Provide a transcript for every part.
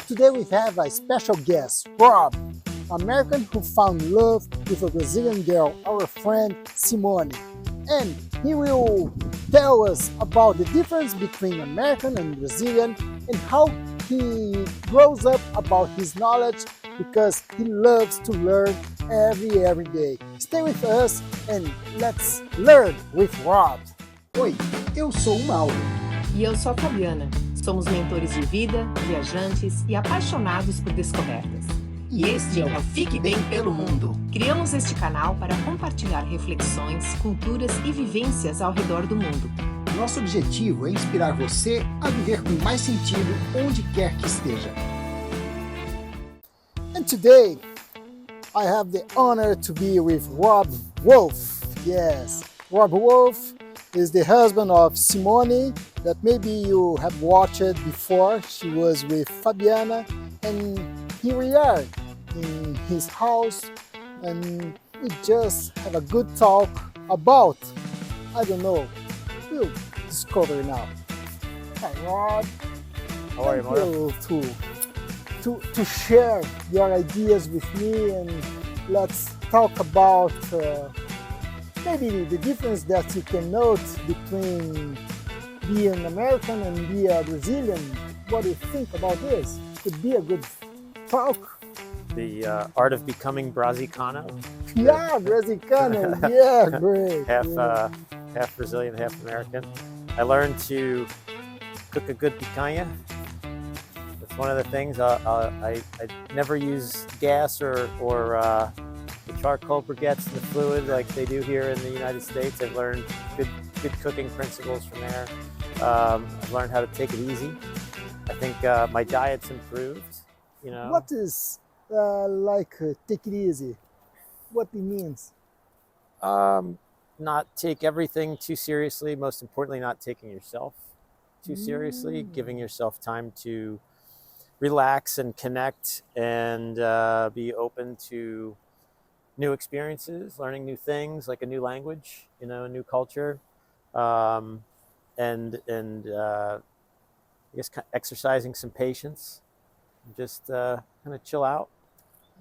Today we have a special guest, Rob, American who found love with a Brazilian girl, our friend Simone. And he will tell us about the difference between American and Brazilian and how he grows up about his knowledge because he loves to learn every day. Stay with us and let's learn with Rob. Oi, eu sou o Mauro. E eu sou a Fabiana. Somos mentores de vida, viajantes e apaixonados por descobertas. E este é o Fique Bem pelo Mundo. Criamos este canal para compartilhar reflexões, culturas e vivências ao redor do mundo. Nosso objetivo é inspirar você a viver com mais sentido onde quer que esteja. And today, I have the honor to be with Rob Wolfe. Yes, Rob Wolfe is the husband of Simone that maybe you have watched before. She was with Fabiana, and here we are in his house, and we just have a good talk about, I don't know, we'll discover now. Hi Rob. How are you, Mauro? To share your ideas with me, and let's talk about maybe the difference that you can note between being American and being a Brazilian. What do you think about this? Could be a good talk. The art of becoming Brasicano. Yeah, Brasicano. Yeah, great. Half Brazilian, half American. I learned to cook a good picanha. That's one of the things. I never use gas or the charcoal briquettes in the fluid like they do here in the United States. I've learned good cooking principles from there. I've learned how to take it easy. I think my diet's improved. You know. What is take it easy? What it means? Not take everything too seriously. Most importantly, not taking yourself too seriously. Giving yourself time to relax and connect and be open to new experiences, learning new things, like a new language, you know, a new culture, and I guess exercising some patience, just kind of chill out.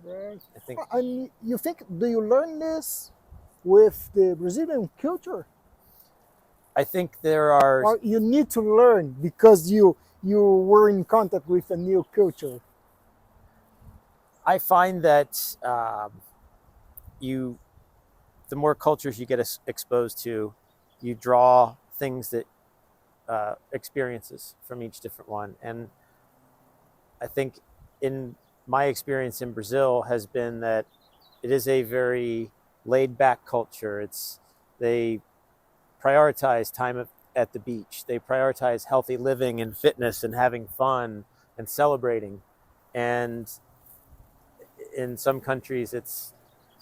Right. I think. And you think, do you learn this with the Brazilian culture? I think there are. Or you need to learn because you were in contact with a new culture? I find that the more cultures you get exposed to, you draw things that experiences from each different one. And I think in my experience in Brazil has been that it is a very laid back culture. They prioritize time at the beach. They prioritize healthy living and fitness and having fun and celebrating. And in some countries, it's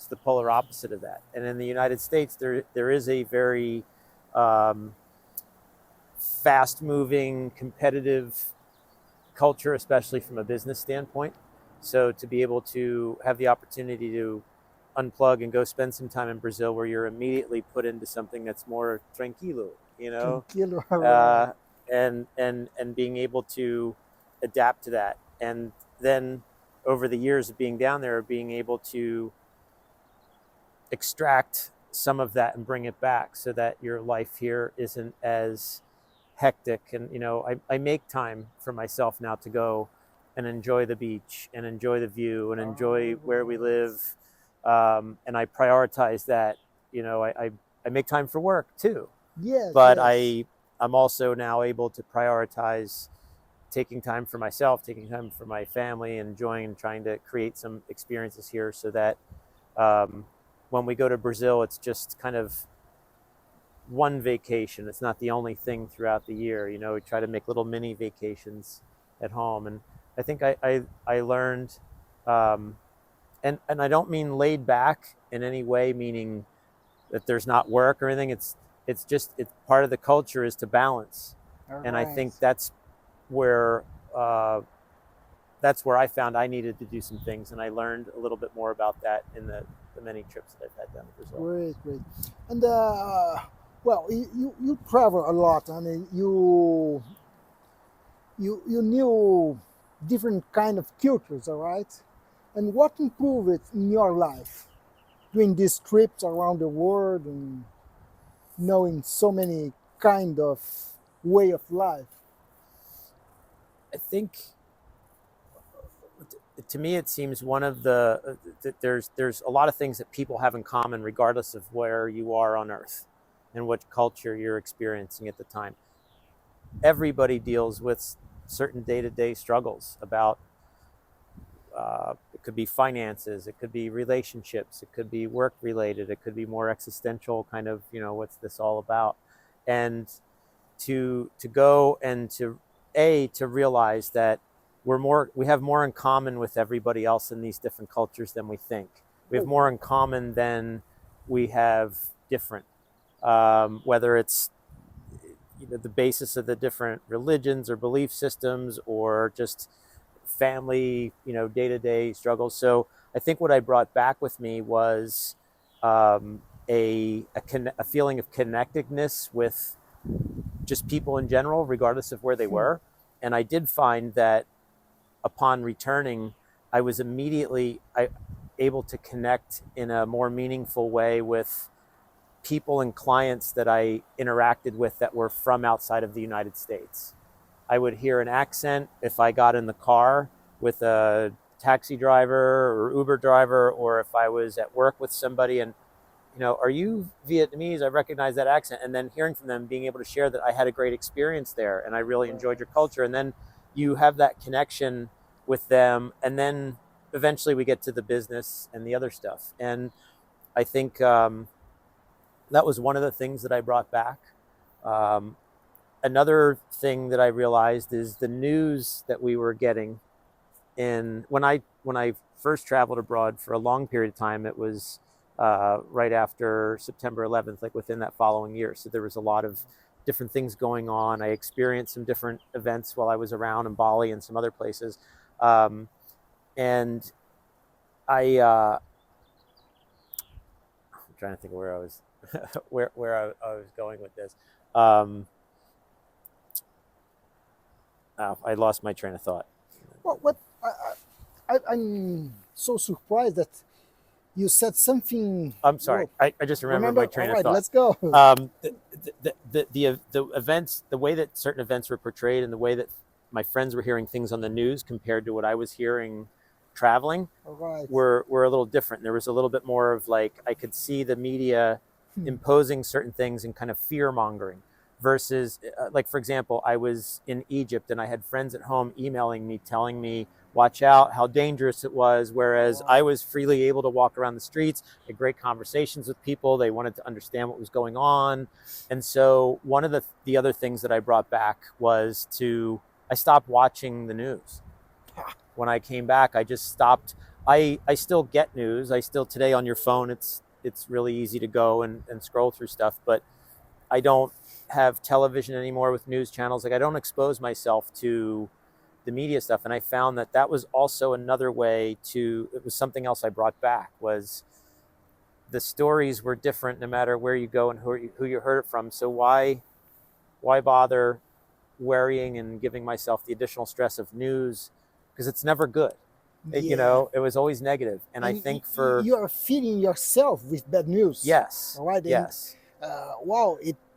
the polar opposite of that. And in the United States, there is a very fast-moving, competitive culture, especially from a business standpoint. So to be able to have the opportunity to unplug and go spend some time in Brazil where you're immediately put into something that's more tranquilo, you know, and being able to adapt to that. And then over the years of being down there, being able to extract some of that and bring it back so that your life here isn't as hectic. And, you know, I make time for myself now to go and enjoy the beach and enjoy the view and enjoy where we live. And I prioritize that, you know, I make time for work too. Yes. But yes. I'm also now able to prioritize taking time for myself, taking time for my family, enjoying and trying to create some experiences here so that when we go to Brazil, it's just kind of one vacation. It's not the only thing throughout the year. You know, we try to make little mini vacations at home. And I think I learned, and I don't mean laid back in any way, meaning that there's not work or anything. It's part of the culture is to balance. And I think that's where I found I needed to do some things, and I learned a little bit more about that in the many trips that I've had down to Brazil. Great. And well, you travel a lot. I mean, you knew different kind of cultures, all right? And what improved in your life doing these trips around the world and knowing so many kind of way of life? I think, to me, it seems one of the there's a lot of things that people have in common, regardless of where you are on Earth and what culture you're experiencing at the time. Everybody deals with certain day-to-day struggles about. It could be finances, it could be relationships, it could be work related, it could be more existential kind of, what's this all about? And to go and to realize that we have more in common with everybody else in these different cultures than we think. We have more in common than we have different, whether it's the basis of the different religions or belief systems or just family, day-to-day struggles. So I think what I brought back with me was a feeling of connectedness with just people in general, regardless of where they were. And I did find that upon returning, I was immediately able to connect in a more meaningful way with people and clients that I interacted with that were from outside of the United States. I would hear an accent if I got in the car with a taxi driver or Uber driver, or if I was at work with somebody and, are you Vietnamese? I recognize that accent. And then hearing from them, being able to share that I had a great experience there and I really enjoyed your culture. And then you have that connection with them. And then eventually we get to the business and the other stuff. And I think that was one of the things that I brought back. Another thing that I realized is the news that we were getting when I first traveled abroad for a long period of time. It was right after September 11th, like within that following year. So there was a lot of different things going on. I experienced some different events while I was around in Bali and some other places. And I'm trying to think of where I was, where I was going with this. I lost my train of thought. What I'm so surprised that you said something. I'm sorry. I just remembered my train of thought. Let's go. The events, the way that certain events were portrayed and the way that my friends were hearing things on the news compared to what I was hearing traveling were a little different. There was a little bit more of like, I could see the media imposing certain things and kind of fear mongering versus like, for example, I was in Egypt and I had friends at home emailing me, telling me, watch out, how dangerous it was. Whereas I was freely able to walk around the streets, had great conversations with people. They wanted to understand what was going on. And so one of the other things that I brought back was I stopped watching the news. When I came back, I just stopped. I still get news. I still, today on your phone, it's really easy to go and scroll through stuff, but I don't have television anymore with news channels. Like, I don't expose myself to the media stuff. And I found that was also another way it was something else I brought back, was the stories were different no matter where you go and who you heard it from. So why bother worrying and giving myself the additional stress of news? Because it's never good. It was always negative. And I think you are feeding yourself with bad news. Yes. All right. Yes.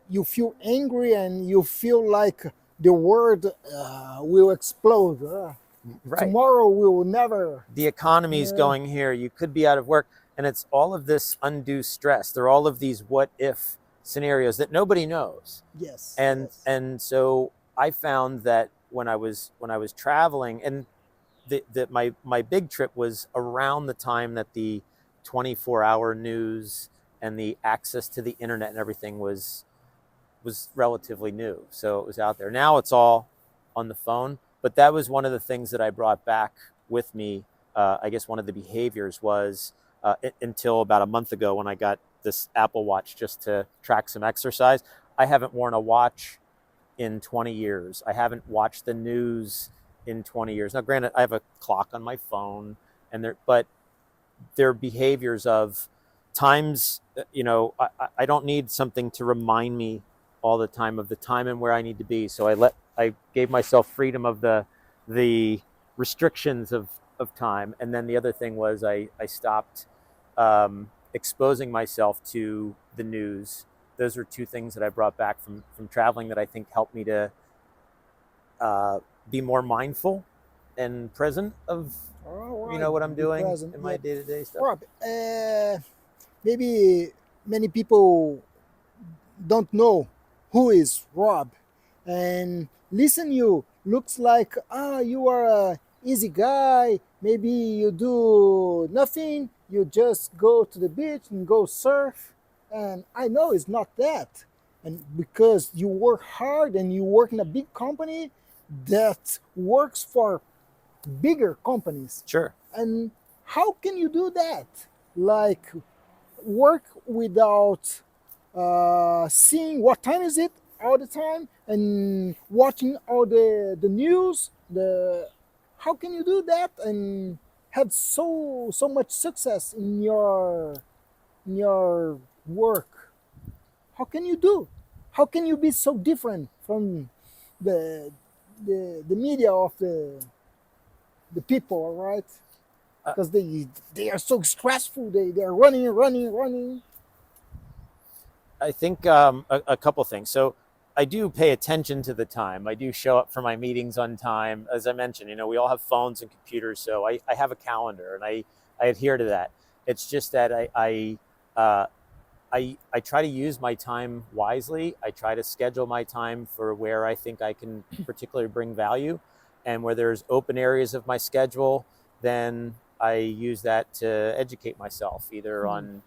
You feel angry and you feel like the world will explode. Right. Tomorrow we will never. The economy's going here. You could be out of work. And it's all of this undue stress. There are all of these what if scenarios that nobody knows. Yes. And so I found that when I was traveling, and my big trip was around the time that the 24-hour news and the access to the internet and everything was relatively new. So it was out there. Now it's all on the phone. But that was one of the things that I brought back with me. I guess one of the behaviors was until about a month ago when I got this Apple Watch just to track some exercise. I haven't worn a watch in 20 years. I haven't watched the news in 20 years. Now, granted, I have a clock on my phone, but there are behaviors of times, I don't need something to remind me all the time of the time and where I need to be. So I gave myself freedom of the restrictions of time. And then the other thing was I stopped exposing myself to the news. Those are two things that I brought back from traveling that I think helped me to be more mindful and present of what I'm doing in my day-to-day stuff. Rob, maybe many people don't know who is Rob, and listen, you looks like you are a easy guy. Maybe you do nothing, you just go to the beach and go surf, and I know it's not that. And because you work hard and you work in a big company that works for bigger companies. Sure. And how can you do that? Like work without seeing what time is it all the time and watching all the news. How can you do that and have so much success in your work? How can you do? How can you be so different from the media of the people, right? Because they are so stressful. They are running. I think a couple things. So I do pay attention to the time. I do show up for my meetings on time. As I mentioned, we all have phones and computers, so I have a calendar and I adhere to that. It's just that I try to use my time wisely. I try to schedule my time for where I think I can particularly bring value, and where there's open areas of my schedule, then I use that to educate myself, either on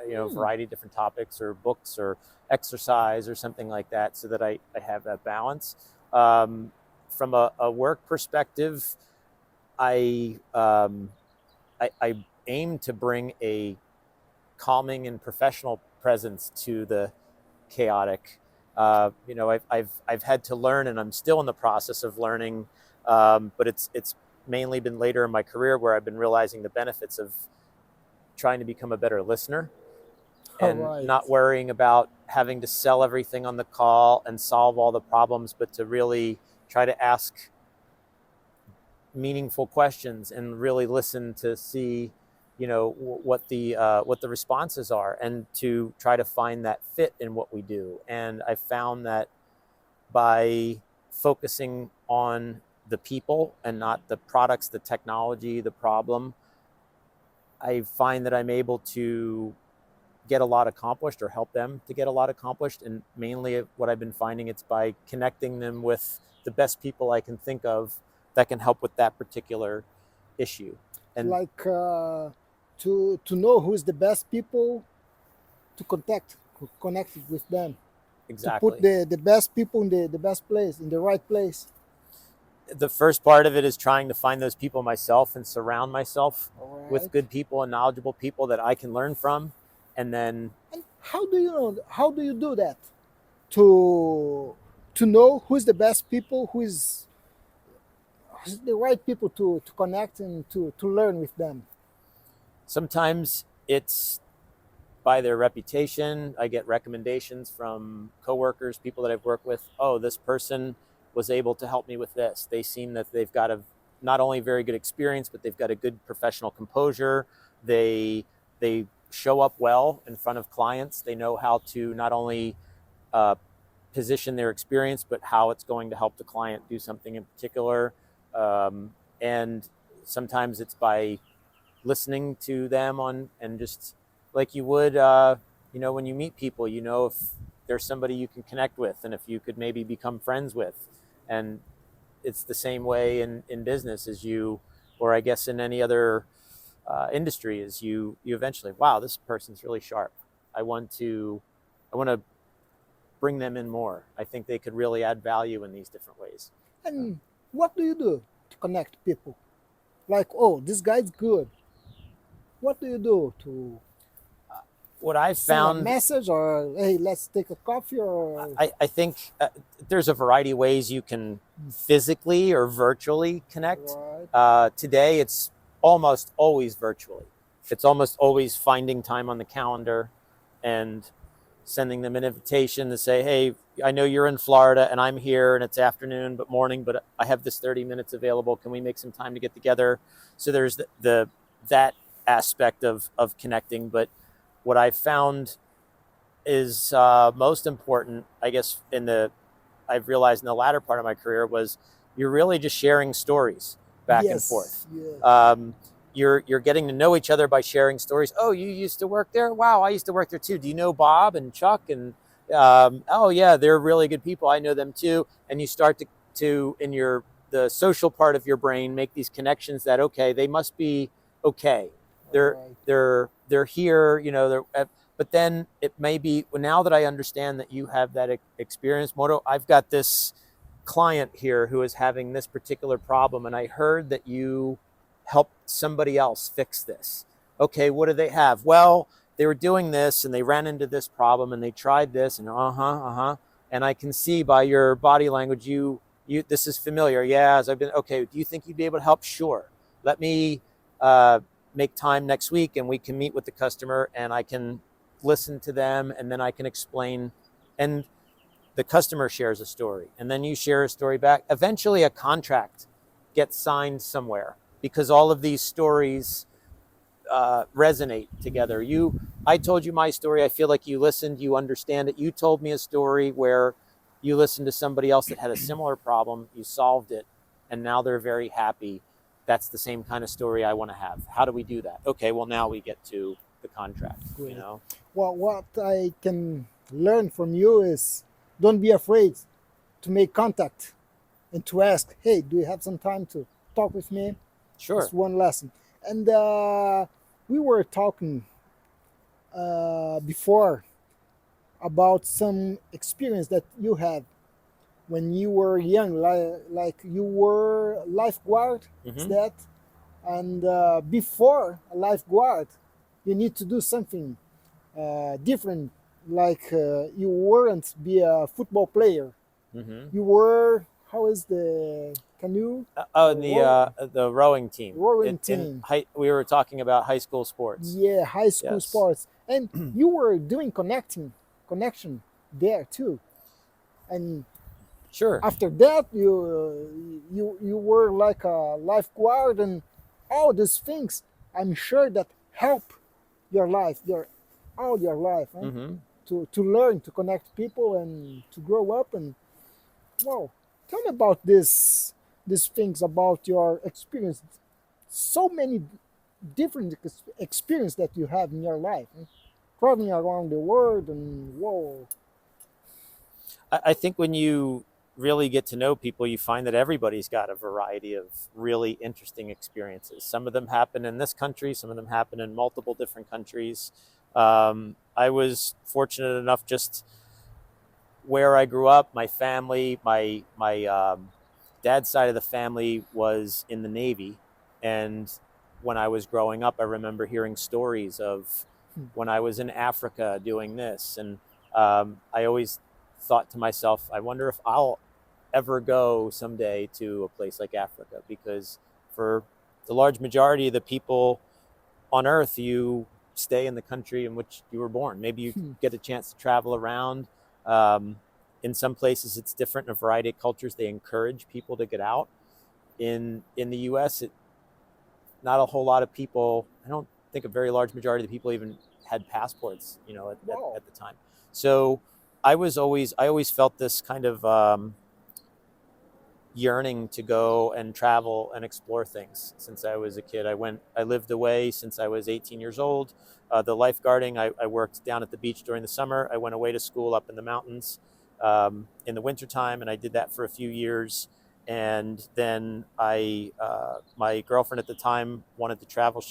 a variety of different topics or books or exercise or something like that, so that I have that balance. From a work perspective, I aim to bring a calming and professional presence to the chaotic. I've had to learn, and I'm still in the process of learning, but it's mainly been later in my career where I've been realizing the benefits of trying to become a better listener and not worrying about having to sell everything on the call and solve all the problems, but to really try to ask meaningful questions and really listen to see what the responses are, and to try to find that fit in what we do. And I found that by focusing on the people and not the products, the technology, the problem, I find that I'm able to get a lot accomplished, or help them to get a lot accomplished. And mainly what I've been finding, it's by connecting them with the best people I can think of that can help with that particular issue. And like to know who is the best people to connect with them. Exactly. To put the best people in the best place, in the right place. The first part of it is trying to find those people myself and surround myself with good people and knowledgeable people that I can learn from. And then, and how do you do that? To know who's the best people, who's the right people to connect and to learn with them. Sometimes it's by their reputation. I get recommendations from coworkers, people that I've worked with. Oh, this person was able to help me with this. They seem that they've got not only very good experience, but they've got a good professional composure. They show up well in front of clients. They know how to not only position their experience, but how it's going to help the client do something in particular. And sometimes it's by listening to them and just like you would, when you meet people, if there's somebody you can connect with and if you could maybe become friends with. And it's the same way in business as or I guess in any other industry, is you eventually, wow, this person's really sharp. I want to bring them in more. I think they could really add value in these different ways. And what do you do to connect people? Like, oh, this guy's good. What do you do to what I send found a message, or hey, let's take a coffee? Or I think there's a variety of ways you can physically or virtually connect. Right. Today it's almost always virtually. It's almost always finding time on the calendar and sending them an invitation to say, hey, I know you're in Florida and I'm here and it's afternoon, but morning, but I have this 30 minutes available. Can we make some time to get together? So there's that aspect of connecting. But what I found is most important, I guess, I've realized in the latter part of my career was you're really just sharing stories back and forth. Yes. You're getting to know each other by sharing stories. Oh, you used to work there? Wow, I used to work there too. Do you know Bob and Chuck? And oh yeah, they're really good people. I know them too. And you start to in the social part of your brain make these connections that okay, they must be okay. They're here, you know. But then it may be, well, now that I understand that you have that experience, Mauro, I've got this client here who is having this particular problem, and I heard that you helped somebody else fix this. Okay, what do they have? Well, they were doing this and they ran into this problem and they tried this and and I can see by your body language you this is familiar. Yeah, as I've been okay. Do you think you'd be able to help? Sure. Let me make time next week and we can meet with the customer and I can listen to them and then I can explain, and the customer shares a story and then you share a story back. Eventually a contract gets signed somewhere because all of these stories resonate together. I told you my story. I feel like you listened, you understand it. You told me a story where you listened to somebody else that had a similar problem, you solved it, and now they're very happy. That's the same kind of story I want to have. How do we do that? Okay, well now we get to the contract. Great. You know. Well, what I can learn from you is don't be afraid to make contact and to ask, hey, do you have some time to talk with me? Sure. That's one lesson. And we were talking before about some experience that you had when you were young, like you were lifeguard, is that? And before a lifeguard, you need to do something different, like you weren't be a football player. You were, how is the canoe? The rowing team. Rowing team. We were talking about high school sports. Yeah, high school sports. And you were doing connection there too. And sure. After that, you were like a lifeguard and all these things. I'm sure that help your life, all your life, huh? To learn to connect people and to grow up. And well, tell me about these things about your experience. So many different experience that you have in your life, huh? Traveling around the world and whoa. I think when you really get to know people, you find that everybody's got a variety of really interesting experiences. Some of them happen in this country, some of them happen in multiple different countries. I was fortunate enough, just where I grew up, my family, my dad's side of the family was in the Navy. And when I was growing up, I remember hearing stories of when I was in Africa doing this. And I always thought to myself, I wonder if I'll ever go someday to a place like Africa, because for the large majority of the people on earth, you stay in the country in which you were born. Maybe you get a chance to travel around. In some places it's different. In a variety of cultures, they encourage people to get out. In the US, not a whole lot of people, I don't think a very large majority of the people even had passports, you know, at the time. So I always felt this kind of yearning to go and travel and explore things since I was a kid. I lived away since I was 18 years old. The lifeguarding, I worked down at the beach during the summer. I went away to school up in the mountains in the wintertime, and I did that for a few years. And then my girlfriend at the time wanted to travel.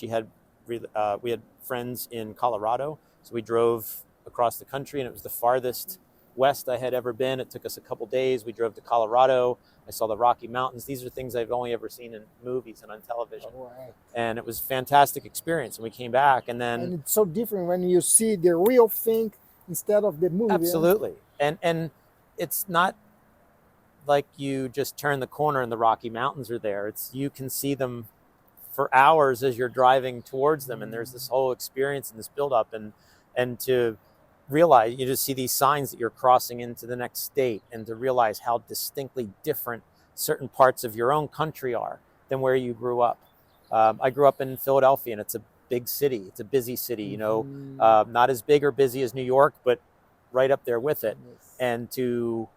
We had friends in Colorado, so we drove across the country, and it was the farthest west I had ever been. It took us a couple days. We drove to Colorado. I saw the Rocky Mountains. These are things I've only ever seen in movies and on television. Right. And it was a fantastic experience. And we came back, and it's so different when you see the real thing instead of the movie. Absolutely. And it's not like you just turn the corner and the Rocky Mountains are there. You can see them for hours as you're driving towards them, and there's this whole experience and this buildup, and to realize, you just see these signs that you're crossing into the next state, and to realize how distinctly different certain parts of your own country are than where you grew up. I grew up in Philadelphia, and it's a big city. It's a busy city, you know, not as big or busy as New York, but right up there with it. Yes. And to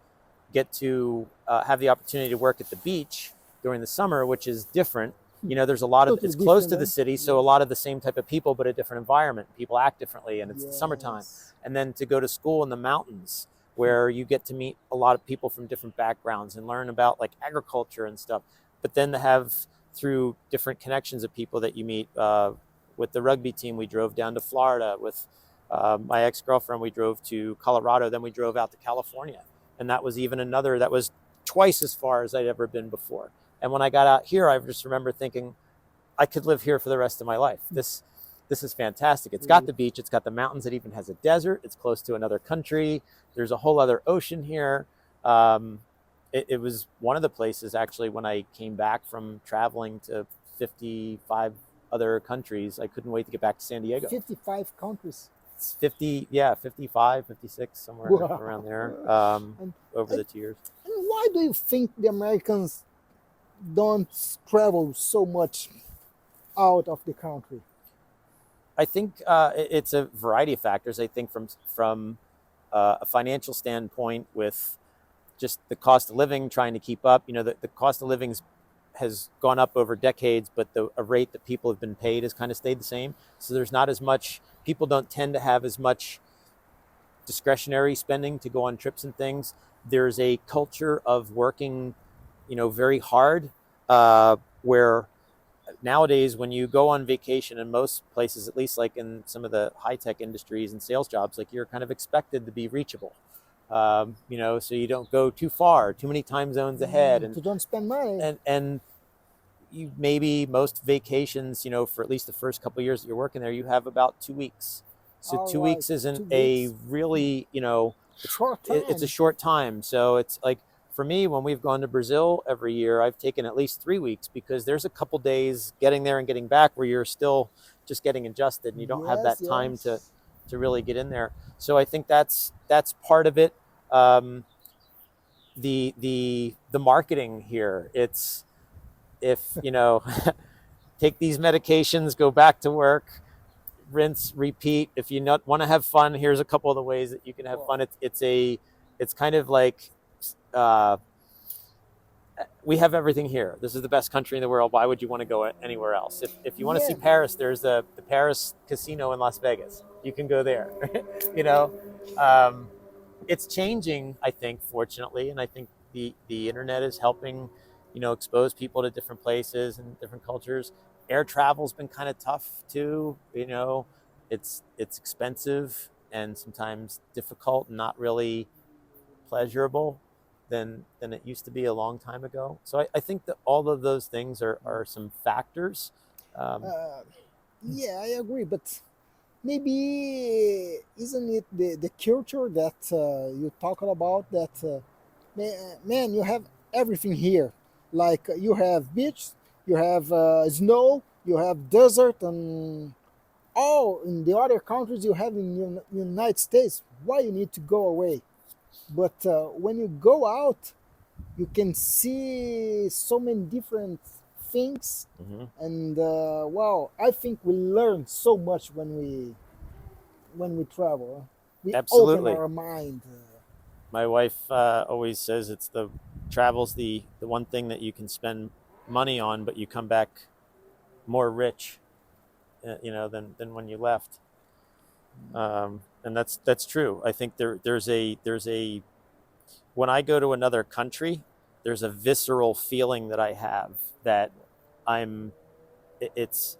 get to have the opportunity to work at the beach during the summer, which is different. You know, there's a lot of, Totally it's close to different, the city, so a lot of the same type of people, but a different environment. People act differently, and it's the summertime. Yes. And then to go to school in the mountains, where you get to meet a lot of people from different backgrounds and learn about like agriculture and stuff. But then to have, through different connections of people that you meet, with the rugby team, we drove down to Florida. With my ex-girlfriend, we drove to Colorado. Then we drove out to California. And that was even another, that was twice as far as I'd ever been before. And when I got out here, I just remember thinking, I could live here for the rest of my life. This is fantastic. It's got the beach, it's got the mountains, it even has a desert, it's close to another country. There's a whole other ocean here. It was one of the places, actually, when I came back from traveling to 55 other countries, I couldn't wait to get back to San Diego. 55 countries. It's 50, yeah, 55, 56, somewhere around there, over the 2 years. And why do you think the Americans don't travel so much out of the country? I think it's a variety of factors. I think from a financial standpoint, with just the cost of living, trying to keep up. You know, the cost of living has gone up over decades, but a rate that people have been paid has kind of stayed the same. So there's not as much, people don't tend to have as much discretionary spending to go on trips and things. There's a culture of working, you know, very hard, where nowadays when you go on vacation in most places, at least like in some of the high-tech industries and sales jobs, like you're kind of expected to be reachable. You know, so you don't go too far, too many time zones ahead, and you don't spend money. And you, maybe most vacations, you know, for at least the first couple of years that you're working there, you have about 2 weeks. So All 2 right, weeks isn't 2 a weeks. really, you know, Short time. it's a short time. So it's like, for me, when we've gone to Brazil every year, I've taken at least 3 weeks, because there's a couple days getting there and getting back where you're still just getting adjusted, and you don't have that time to really get in there. So I think that's part of it. The marketing here, it's, if, you know, take these medications, go back to work, rinse, repeat. If you not want to have fun, here's a couple of the ways that you can have fun. It's kind of like, we have everything here. This is the best country in the world. Why would you want to go anywhere else? If you want to see Paris, there's the Paris casino in Las Vegas. You can go there. You know, it's changing, I think, fortunately, and I think the internet is helping, you know, expose people to different places and different cultures. Air travel's been kind of tough too. You know, it's expensive and sometimes difficult, and not really pleasurable than it used to be a long time ago. So I think that all of those things are some factors. Yeah, I agree, but maybe isn't it the culture that you talked about, that man, you have everything here. Like you have beach, you have snow, you have desert, and all in the other countries you have in United States. Why you need to go away? But when you go out, you can see so many different things, and wow, I think we learn so much when we travel. We Absolutely. open our mind. My wife always says travel's the one thing that you can spend money on, but you come back more rich, you know, than when you left. And that's true. I think there's a when I go to another country, there's a visceral feeling that I have that it's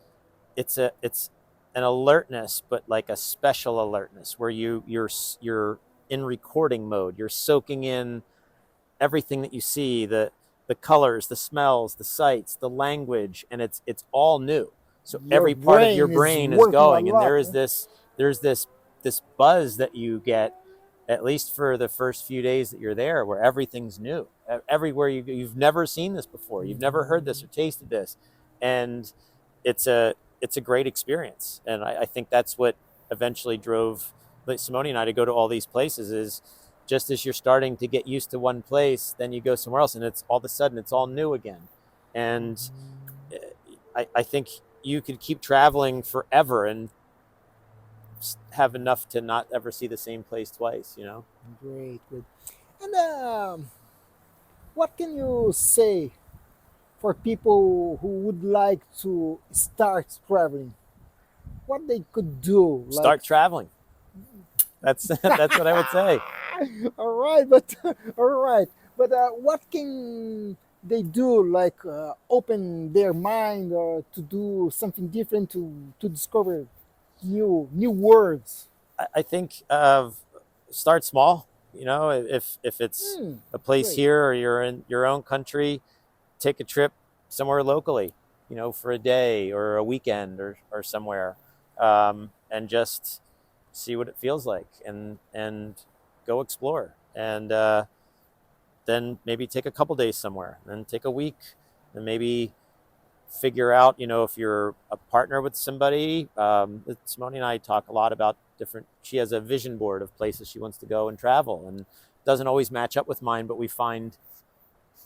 an alertness, but like a special alertness where you're in recording mode. You're soaking in everything that you see, the colors, the smells, the sights, the language, and it's all new. So every part of your brain is going, and there's this buzz that you get, at least for the first few days that you're there, where everything's new. Everywhere you've never seen this before, you've never heard this or tasted this, and it's a great experience. And I think that's what eventually drove like Simone and I to go to all these places is just as you're starting to get used to one place, then you go somewhere else, and it's all of a sudden it's all new again. And I think you could keep traveling forever and have enough to not ever see the same place twice, you know? Great, great. And what can you say for people who would like to start traveling? What they could do? Start traveling. That's what I would say. All right, but all right, but what can they do? Like open their mind or to do something different to discover new words. I think start small. You know, if it's a place Great. here or you're in your own country, take a trip somewhere locally. You know, for a day or a weekend or somewhere, and just see what it feels like and go explore. And then maybe take a couple days somewhere, then take a week, and maybe figure out, you know, if you're a partner with somebody. Simone and I talk a lot about she has a vision board of places she wants to go and travel, and doesn't always match up with mine, but we find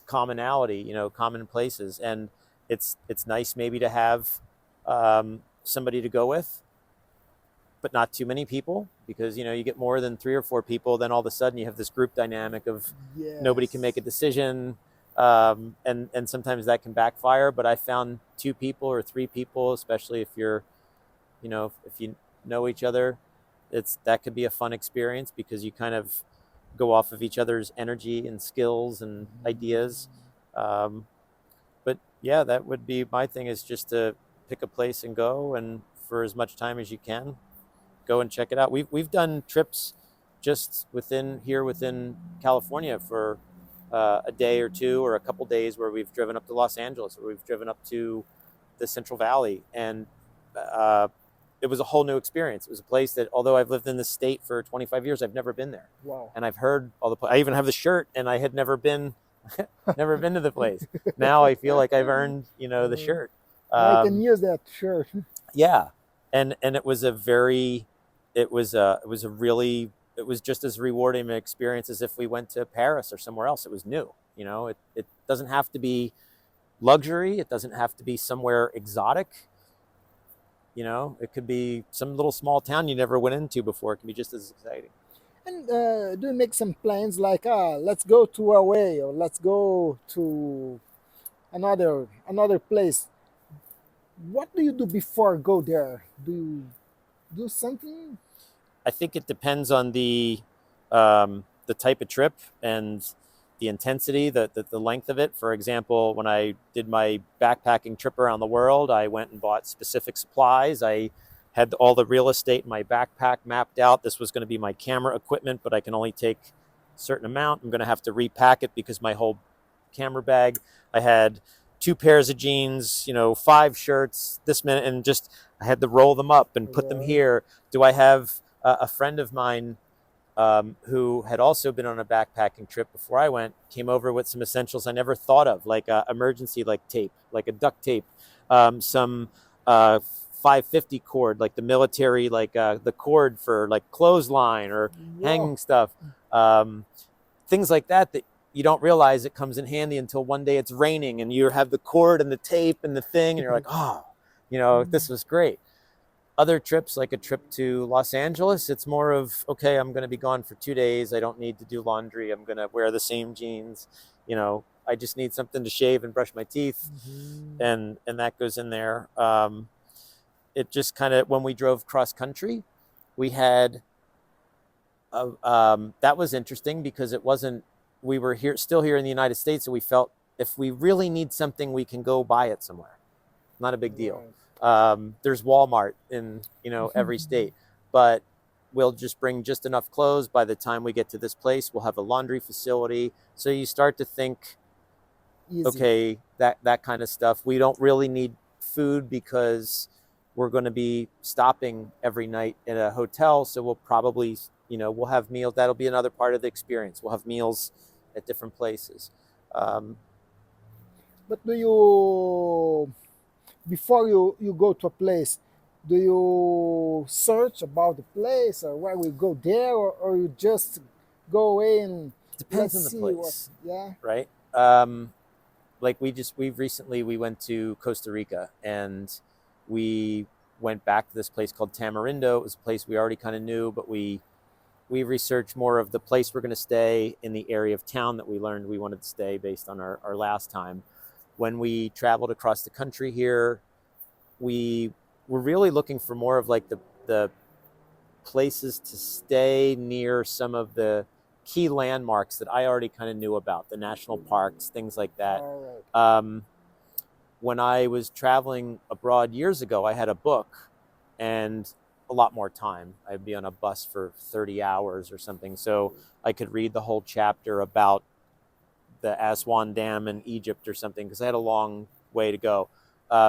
commonality, you know, common places. And it's nice maybe to have somebody to go with, but not too many people, because, you know, you get more than 3 or 4 people, then all of a sudden you have this group dynamic of nobody can make a decision. And sometimes that can backfire, but I found 2 people or 3 people, especially if you're, you know, if you know each other, that could be a fun experience, because you kind of go off of each other's energy and skills and ideas. But yeah, that would be my thing, is just to pick a place and go, and for as much time as you can, go and check it out. We've done trips just within California for a day or 2 or a couple days, where we've driven up to Los Angeles, or we've driven up to the Central Valley, and it was a whole new experience. It was a place that, although I've lived in the state for 25 years, I've never been there. Wow. And I've heard I even have the shirt, and I had never been to the place. Now I feel like I've earned, you know, the shirt. I can use that shirt. Yeah. And it was it was just as rewarding an experience as if we went to Paris or somewhere else. It was new. You know, it doesn't have to be luxury. It doesn't have to be somewhere exotic. You know, it could be some little small town you never went into before. It can be just as exciting. And do you make some plans like, let's go to away, or let's go to another place? What do you do before go there? Do you do something? I think it depends on the type of trip and the intensity, the length of it. For example, when I did my backpacking trip around the world, I went and bought specific supplies. I had all the real estate in my backpack mapped out. This was going to be my camera equipment, but I can only take a certain amount. I'm going to have to repack it because my whole camera bag, I had 2 pairs of jeans, you know, 5 shirts, this minute, and just I had to roll them up and put them here. Do I have a friend of mine who had also been on a backpacking trip before I went, came over with some essentials I never thought of, like emergency, like tape, like a duct tape, some 550 cord, like the military, like the cord for like clothesline or hanging stuff, things like that you don't realize it comes in handy until one day it's raining and you have the cord and the tape and the thing, and you're like, oh, you know, this was great. Other trips, like a trip to Los Angeles, it's more of, okay, I'm going to be gone for 2 days. I don't need to do laundry. I'm going to wear the same jeans. You know, I just need something to shave and brush my teeth. And that goes in there. It just kind of, when we drove cross country, we had, that was interesting because it wasn't, we were still here in the United States. So we felt if we really need something, we can go buy it somewhere. Not a big deal. There's Walmart in, you know, every state, but we'll just bring just enough clothes. By the time we get to this place, we'll have a laundry facility. So you start to think, easy. Okay, that kind of stuff. We don't really need food because we're going to be stopping every night in a hotel. So we'll probably, you know, we'll have meals. That'll be another part of the experience. We'll have meals at different places. But do you, before you go to a place, do you search about the place, or where we go there, or you just go away and Depends let's on the see place, yeah. right? Like we went to Costa Rica, and we went back to this place called Tamarindo. It was a place we already kind of knew, but we researched more of the place we're going to stay in the area of town that we learned we wanted to stay based on our last time. When we traveled across the country here, we were really looking for more of like the places to stay near some of the key landmarks that I already kind of knew about, the national parks, things like that. All right. When I was traveling abroad years ago, I had a book and a lot more time. I'd be on a bus for 30 hours or something. So I could read the whole chapter about the Aswan Dam in Egypt or something, because I had a long way to go.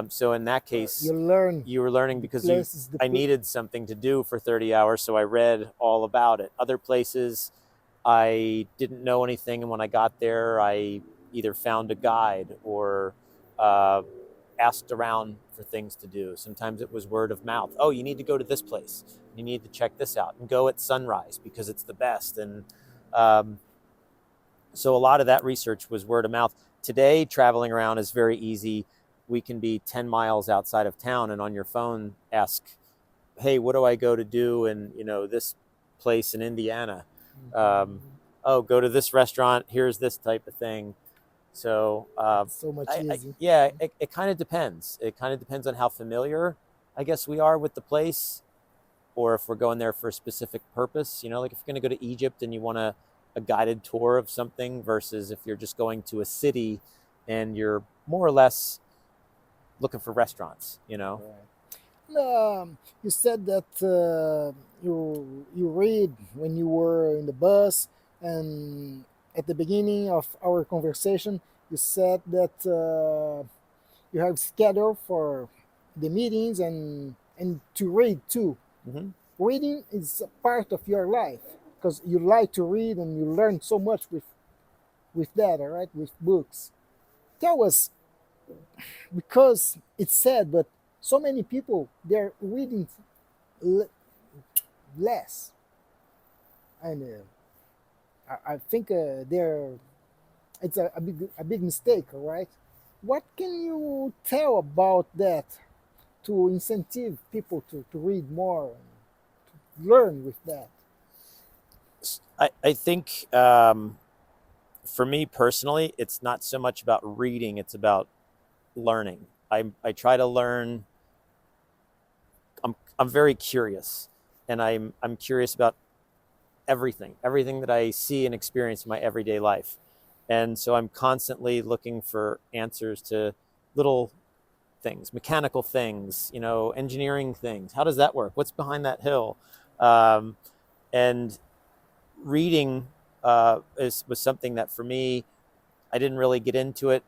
So in that case, you were learning because I needed something to do for 30 hours. So I read all about it. Other places, I didn't know anything. And when I got there, I either found a guide or asked around for things to do. Sometimes it was word of mouth. Oh, you need to go to this place. You need to check this out, and go at sunrise because it's the best. And so a lot of that research was word of mouth. Today, traveling around is very easy. We can be 10 miles outside of town and on your phone ask, hey, what do I go to do in, this place in Indiana? Oh, go to this restaurant. Here's this type of thing. So, So much easy. it kind of depends. It kind of depends on how familiar, I guess, we are with the place, or if we're going there for a specific purpose. Like if you're going to go to Egypt and you want a guided tour of something, versus if you're just going to a city and you're more or less looking for restaurants, Right. You said that you read when you were in the bus, and at the beginning of our conversation, you said that you have schedule for the meetings and to read too. Mm-hmm. Reading is a part of your life because you like to read and you learn so much with that, all right, with books. Tell us, because it's sad, but so many people they're reading less, and I think it's a big mistake, all right? What can you tell about that to incentive people to read more and to learn with that? I think for me personally, it's not so much about reading, it's about learning. I try to learn. I'm very curious, and I'm curious about everything that I see and experience in my everyday life. And so I'm constantly looking for answers to little things, mechanical things, engineering things. How does that work? What's behind that hill? And reading was something that for me, I didn't really get into it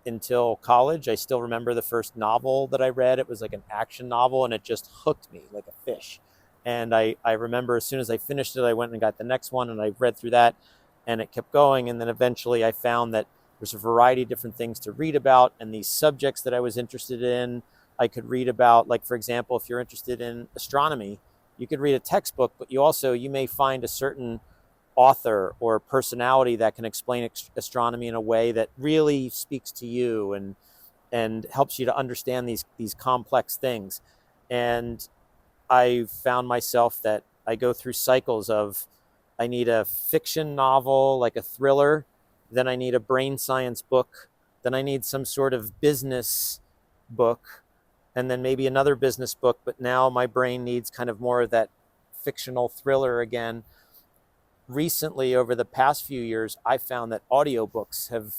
until college. I still remember the first novel that I read. It was like an action novel, and it just hooked me like a fish. And I remember as soon as I finished it, I went and got the next one, and I read through that, and it kept going. And then eventually I found that there's a variety of different things to read about, and these subjects that I was interested in, I could read about. Like, for example, if you're interested in astronomy, you could read a textbook, but you may find a certain author or personality that can explain astronomy in a way that really speaks to you and helps you to understand these complex things. And I found myself that I go through cycles of, I need a fiction novel, like a thriller, then I need a brain science book, then I need some sort of business book, and then maybe another business book, but now my brain needs kind of more of that fictional thriller again. Recently, over the past few years, I found that audiobooks have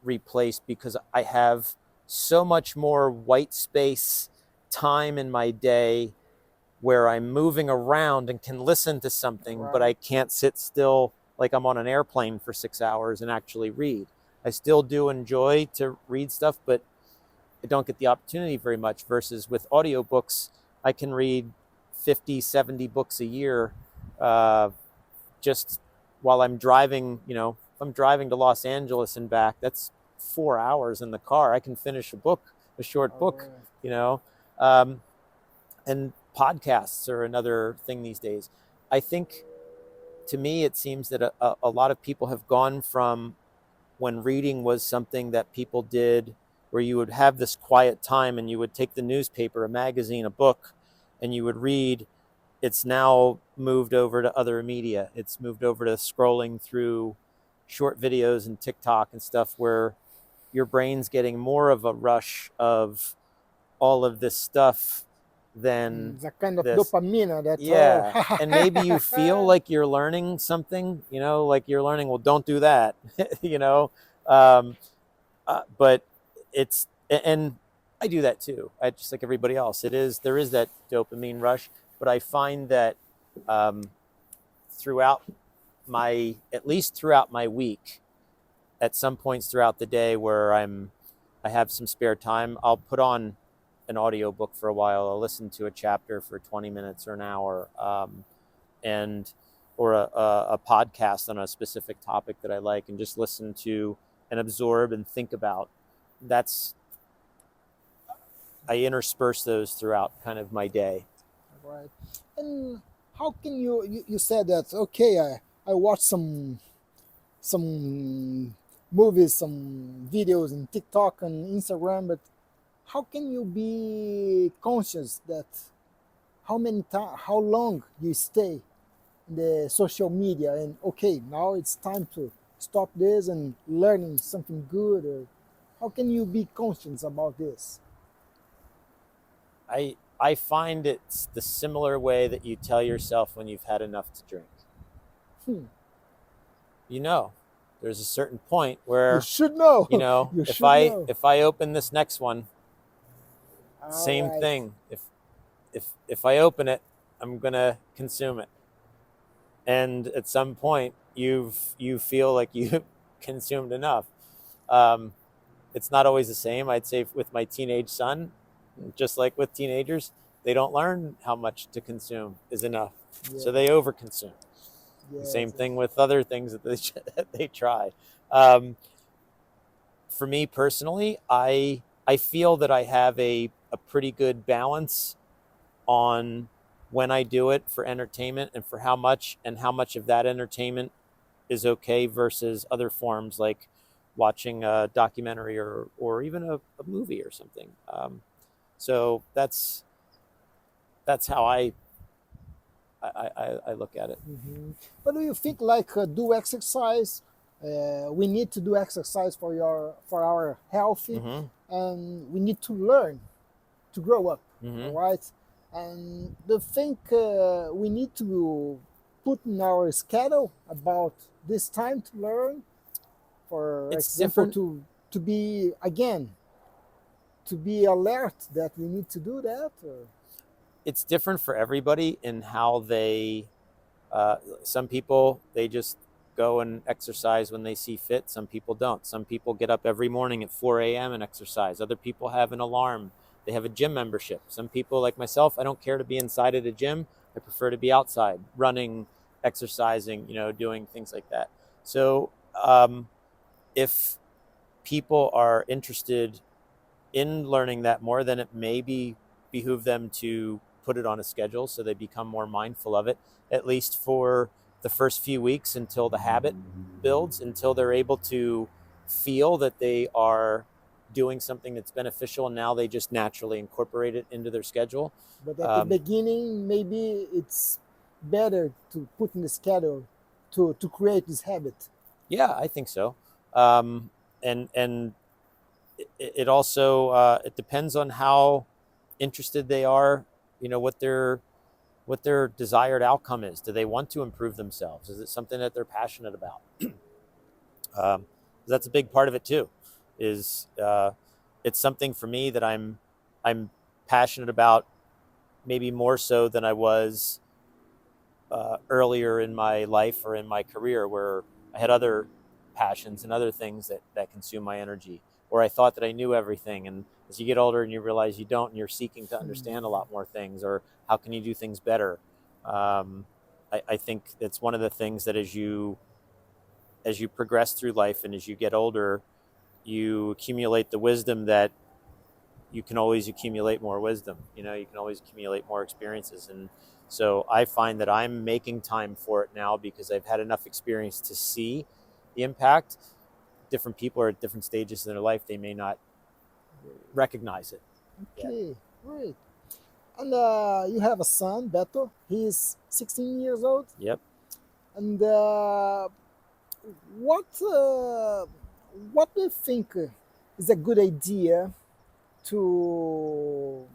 replaced, because I have so much more white space time in my day where I'm moving around and can listen to something, Right. but I can't sit still like I'm on an airplane for 6 hours and actually read. I still do enjoy to read stuff, but I don't get the opportunity very much, versus with audiobooks, I can read 50, 70 books a year just while I'm driving. If I'm driving to Los Angeles and back, that's 4 hours in the car. I can finish a short book, Right. And podcasts are another thing these days. I think, to me, it seems that a lot of people have gone from when reading was something that people did where you would have this quiet time and you would take the newspaper, a magazine, a book, and you would read. It's now moved over to other media. It's moved over to scrolling through short videos and TikTok and stuff, where your brain's getting more of a rush of all of this stuff than The kind of this. dopamine that, Yeah. And maybe you feel like you're learning something, like you're learning, well, don't do that, you know? Um, but and I do that too. I just like everybody else. There is that dopamine rush, but I find that um, throughout at least throughout my week, at some points throughout the day where I have some spare time, I'll put on an audiobook for a while. I'll listen to a chapter for 20 minutes or an hour, and or a podcast on a specific topic that I like, and just listen to and absorb and think about. I intersperse those throughout kind of my day. right. And how can you said that, okay, I watched some movies, some videos in TikTok and Instagram, but how can you be conscious that how long you stay in the social media, and okay, now it's time to stop this and learning something good, or how can you be conscious about this? I find it's the similar way that you tell yourself when you've had enough to drink. Hmm. There's a certain point You where, should know. You if should know. I open this next one, All same right. thing. If I open it, I'm gonna consume it. And at some point, you feel like you've consumed enough. Um, it's not always the same. I'd say with my teenage son, just like with teenagers, they don't learn how much to consume is enough, so Yeah. they overconsume. The Yes. same thing with other things that they try. Um, for me personally, I feel that I have a pretty good balance on when I do it for entertainment and for how much of that entertainment is okay versus other forms like watching a documentary or even a movie or something. So that's how I look at it. Mhm. But do you think like do exercise? We need to do exercise for our healthy, Mm-hmm. and we need to learn to grow up. Mm-hmm. All right, and the thing we need to put in our schedule about this time to learn. For It's example, different. to be again to be alert that we need to do that. Or... It's different for everybody in how they. Some people, they just go and exercise when they see fit. Some people don't. Some people get up every morning at 4 a.m. and exercise. Other people have an alarm. They have a gym membership. Some people, like myself, I don't care to be inside at a gym. I prefer to be outside, running, exercising, doing things like that. So if people are interested in learning that more, then it maybe behoove them to put it on a schedule so they become more mindful of it, at least for the first few weeks until the habit builds, until they're able to feel that they are doing something that's beneficial, and now they just naturally incorporate it into their schedule. But at the beginning, maybe it's better to put in the schedule to create this habit. Yeah, I think so. And it also it depends on how interested they are, what their desired outcome is. Do they want to improve themselves? Is it something that they're passionate about? That's a big part of it too. Is it's something for me that I'm passionate about, maybe more so than I was earlier in my life or in my career, where I had other passions and other things that consume my energy, or I thought that I knew everything. And as you get older and you realize you don't, and you're seeking to understand a lot more things, or how can you do things better? I think it's one of the things that as you progress through life and as you get older, you accumulate the wisdom that you can always accumulate more wisdom. You know, you can always accumulate more experiences. And so I find that I'm making time for it now because I've had enough experience to see the impact. Different people are at different stages in their life. They may not recognize it. Okay, great. And you have a son, Beto. He's 16 years old. Yep. And what do you think is a good idea to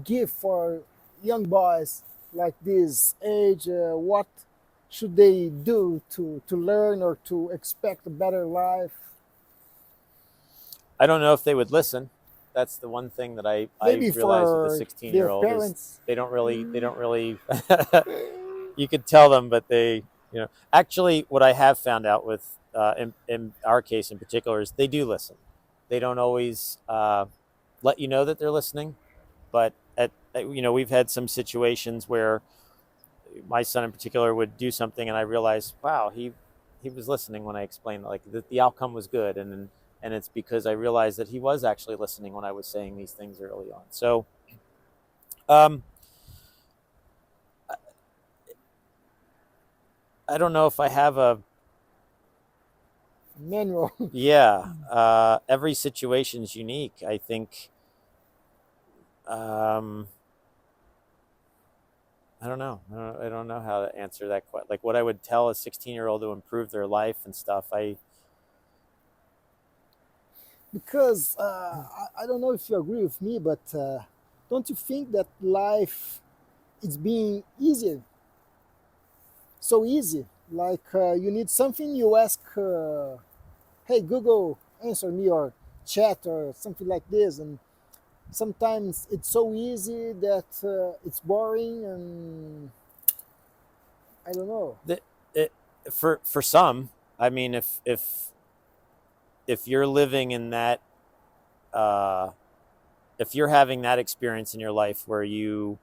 give for young boys like this age? What should they do to learn or to expect a better life? I don't know if they would listen. That's the one thing that I Maybe realize for with the 16-year-old their is parents. they don't really you could tell them, but they, you know, actually what I have found out with in our case in particular is they do listen. They don't always let you know that they're listening, but you know, we've had some situations where my son in particular would do something and I realized, wow, he was listening when I explained like the outcome was good, and it's because I realized that he was actually listening when I was saying these things early on. So I don't know if I have a Manual. yeah. Every situation's unique. I think I don't know. I don't know how to answer that question. Like what I would tell a 16-year-old to improve their life and stuff. Because I don't know if you agree with me, but don't you think that life is being easier? So easy. Like you need something, you ask, hey Google, answer me, or chat or something like this, and sometimes it's so easy that it's boring, and I don't know. For some, I mean, if you're living in that, if you're having that experience in your life where you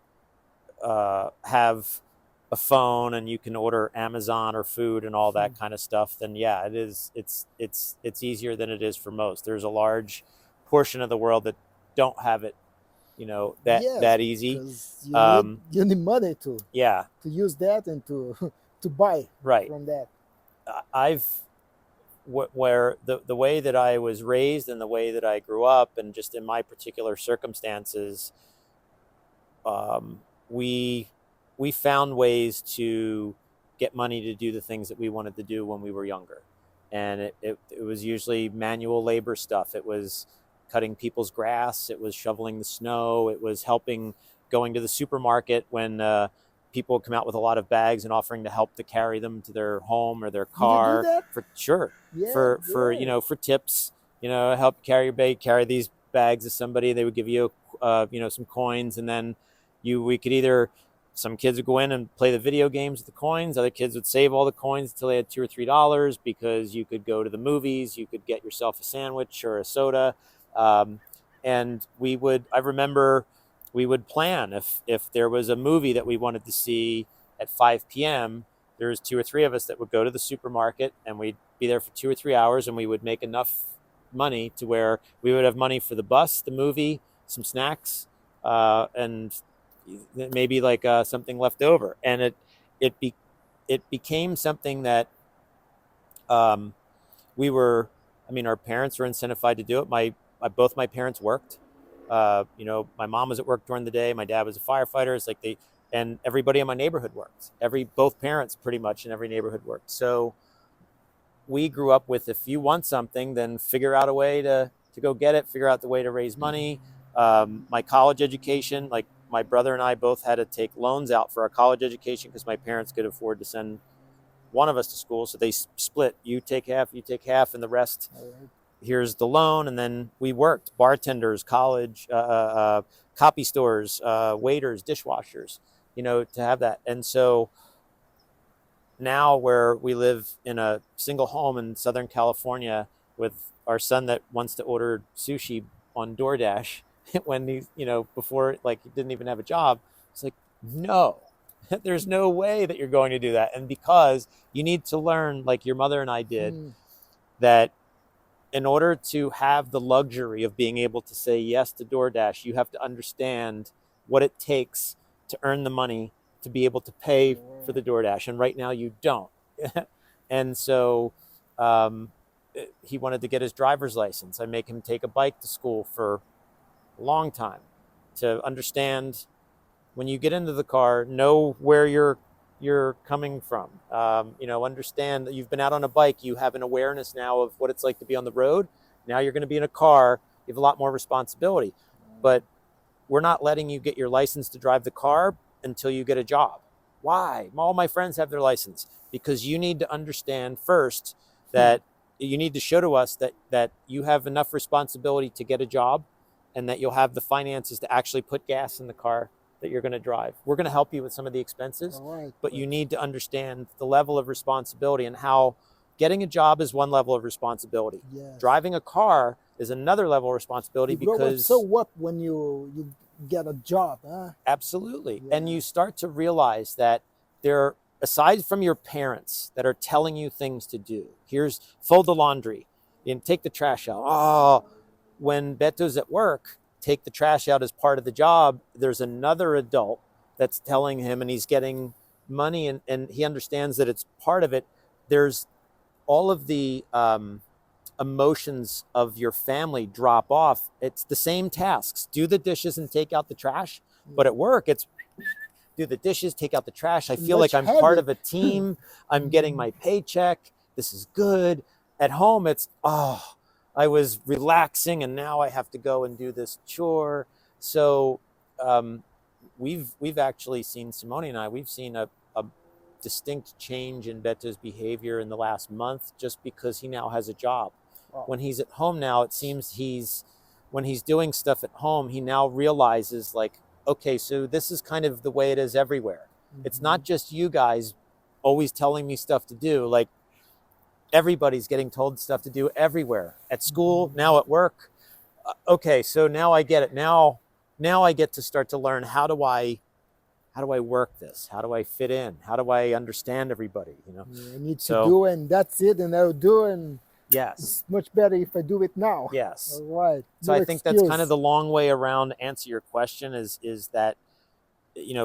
have a phone and you can order Amazon or food and all that kind of stuff, then yeah, it is. It's easier than it is for most. There's a large portion of the world that don't have it, you know, that easy. Because you need money to use that and to buy from that. Where the way that I was raised and the way that I grew up and just in my particular circumstances, we found ways to get money to do the things that we wanted to do when we were younger. And it was usually manual labor stuff. It was cutting people's grass. It was shoveling the snow. It was going to the supermarket when people would come out with a lot of bags and offering to help to carry them to their home or their car. You do that? For sure. Yeah, for you know, for tips, you know, help carry these bags to somebody. They would give you you know, some coins, and then we could either, some kids would go in and play the video games with the coins. Other kids would save all the coins until they had $2 or $3 because you could go to the movies, you could get yourself a sandwich or a soda. And I remember we would plan if there was a movie that we wanted to see at 5 p.m., there was 2 or 3 of us that would go to the supermarket and we'd be there for 2 or 3 hours, and we would make enough money to where we would have money for the bus, the movie, some snacks, and maybe like something left over. And it became something that our parents were incentivized to do it. Both my parents worked. You know, my mom was at work during the day. My dad was a firefighter. It's like and everybody in my neighborhood worked. Both parents pretty much in every neighborhood worked. So we grew up with, if you want something, then figure out a way to go get it, figure out the way to raise money. My college education, like my brother and I both had to take loans out for our college education because my parents could afford to send one of us to school. So they split, you take half, and the rest, here's the loan. And then we worked, bartenders, college, copy stores, waiters, dishwashers, you know, to have that. And so now where we live in a single home in Southern California with our son that wants to order sushi on DoorDash when he, you know, before, like, he didn't even have a job. It's like, no, there's no way that you're going to do that. And because you need to learn, like your mother and I did, that in order to have the luxury of being able to say yes to DoorDash, you have to understand what it takes to earn the money to be able to pay for the DoorDash. And right now you don't. And so he wanted to get his driver's license. I make him take a bike to school for a long time to understand when you get into the car, know where you're coming from. Understand that you've been out on a bike. You have an awareness now of what it's like to be on the road. Now you're going to be in a car. You have a lot more responsibility. But we're not letting you get your license to drive the car until you get a job. Why? All my friends have their license. Because you need to understand first that you need to show to us that you have enough responsibility to get a job and that you'll have the finances to actually put gas in the car that you're going to drive. We're going to help you with some of the expenses, but you need to understand the level of responsibility and how getting a job is one level of responsibility. Yes. Driving a car is another level of responsibility because... So what when you get a job? Huh? Absolutely. Yeah. And you start to realize that there, aside from your parents that are telling you things to do, here's fold the laundry and take the trash out. Oh, when Beto's at work, take the trash out as part of the job, there's another adult that's telling him, and he's getting money and he understands that it's part of it. There's all of the emotions of your family drop off. It's the same tasks. Do the dishes and take out the trash. But at work, it's do the dishes, take out the trash. I feel like I'm part of a team. I'm getting my paycheck. This is good. At home, it's, I was relaxing and now I have to go and do this chore. So we've actually seen, Simone and I, we've seen a distinct change in Beto's behavior in the last month just because he now has a job. Wow. When he's at home now, it seems when he's doing stuff at home, he now realizes like, okay, so this is kind of the way it is everywhere. Mm-hmm. It's not just you guys always telling me stuff to do. Like, everybody's getting told stuff to do everywhere. At school, now at work. Okay, so now I get it. Now I get to start to learn how do I work this? How do I fit in? How do I understand everybody? I need to do and that's it, and I'll do and yes. It's much better if I do it now. Yes. All right. So I think that's kind of the long way around to answer your question is that,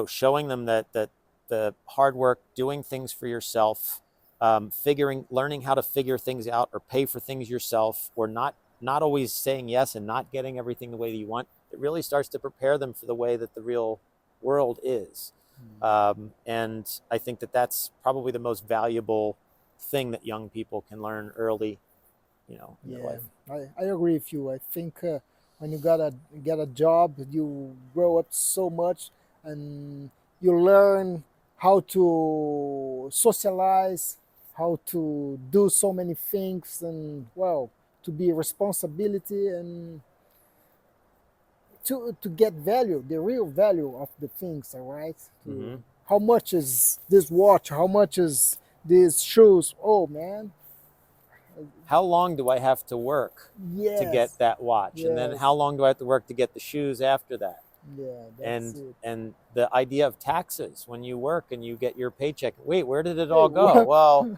showing them that the hard work, doing things for yourself, learning how to figure things out or pay for things yourself, or not always saying yes and not getting everything the way that you want. It really starts to prepare them for the way that the real world is. And I think that that's probably the most valuable thing that young people can learn early, in their life. I agree with you. I think when you get a job, you grow up so much and you learn how to socialize, how to do so many things, and to be a responsibility and to get value, the real value of the things, all right? Mm-hmm. How much is this watch? How much is these shoes? Oh, man. How long do I have to work Yes. to get that watch? Yes. And then how long do I have to work to get the shoes after that? Yeah, that's it. And the idea of taxes, when you work and you get your paycheck, wait, where did it all go? Well,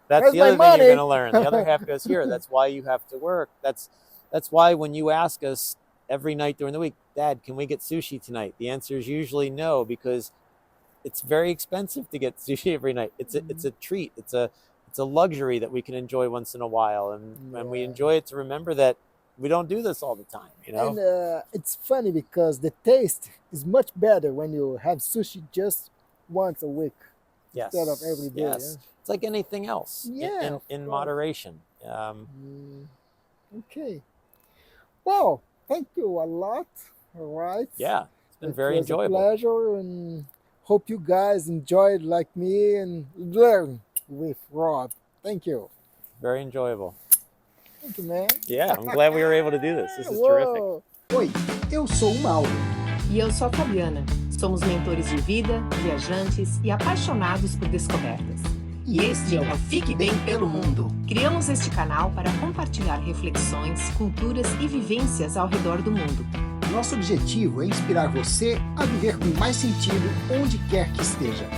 that's Where's the other my thing you're going money? to learn. The other half goes here. That's why you have to work. That's why when you ask us every night during the week, Dad, can we get sushi tonight? The answer is usually no, because it's very expensive to get sushi every night. It's a treat. It's a luxury that we can enjoy once in a while, and we enjoy it to remember that we don't do this all the time, And it's funny because the taste is much better when you have sushi just once a week instead of every day. Yes, it's like anything else. Yeah, in moderation. Okay. Well, thank you a lot. All right. Yeah, it's been very It was enjoyable. a pleasure, and hope you guys enjoyed like me and learn with Rob. Thank you. Very enjoyable. Thank you, man. Yeah, I'm glad we were able to do this. This is terrific. Oi, eu sou o Mauro. E eu sou a Fabiana. Somos mentores de vida, viajantes e apaixonados por descobertas. E este é o Fique Bem pelo Mundo. Criamos este canal para compartilhar reflexões, culturas e vivências ao redor do mundo. Nosso objetivo é inspirar você a viver com mais sentido onde quer que esteja.